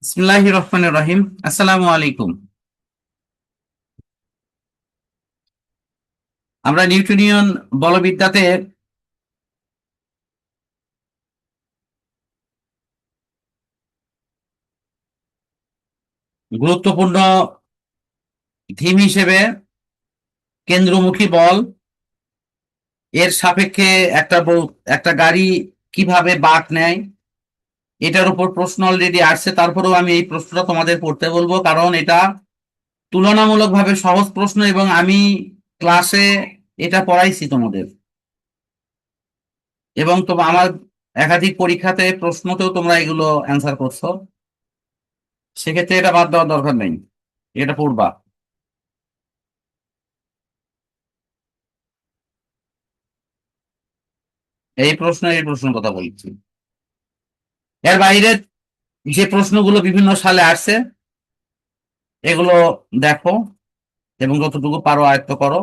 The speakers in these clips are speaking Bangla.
বিসমিল্লাহির রহমানির রহিম। আসসালামু আলাইকুম। আমরা নিউটনিয়ন বলবিদ্যাতে গুরুত্বপূর্ণ থিম হিসেবে কেন্দ্রমুখী বল এর সাপেক্ষে একটা গাড়ি কিভাবে বাঁক নেয় এটার উপর প্রশ্ন অলরেডি আসছে। তারপরেও আমি এই প্রশ্নটা তোমাদের পড়তে বলবো, কারণ এটা তুলনামূলকভাবে সহজ প্রশ্ন এবং আমি ক্লাসে এটা পড়াইছি তোমাদের, এবং আমার একাধিক পরীক্ষাতে প্রশ্নতেও তোমরা এগুলো অ্যান্সার করছো। সেক্ষেত্রে এটা বাদ দেওয়ার দরকার নেই, এটা পড়বা। এই প্রশ্নের কথা বলছি। এর বাইরে যে প্রশ্নগুলো বিভিন্ন সালে আসছে এগুলো দেখো এবং যতটুকু পারো আয়ত্ত করো।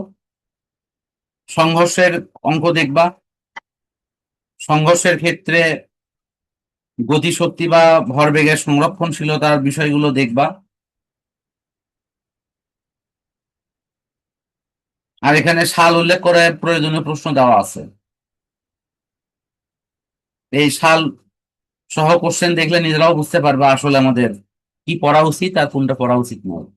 সংঘর্ষের অঙ্ক দেখবা, সংঘর্ষের ক্ষেত্রে গতিশক্তি বা ভরবেগের সংরক্ষণশীলতার বিষয়গুলো দেখবা। আর এখানে সাল উল্লেখ করে প্রয়োজনীয় প্রশ্ন দেওয়া আছে। এই সাল সহ কোশ্চেন দেখলে নিজেরাও বুঝতে পারবে আসলে আমাদের কি পড়া উচিত আর কোনটা পড়া উচিত নয়।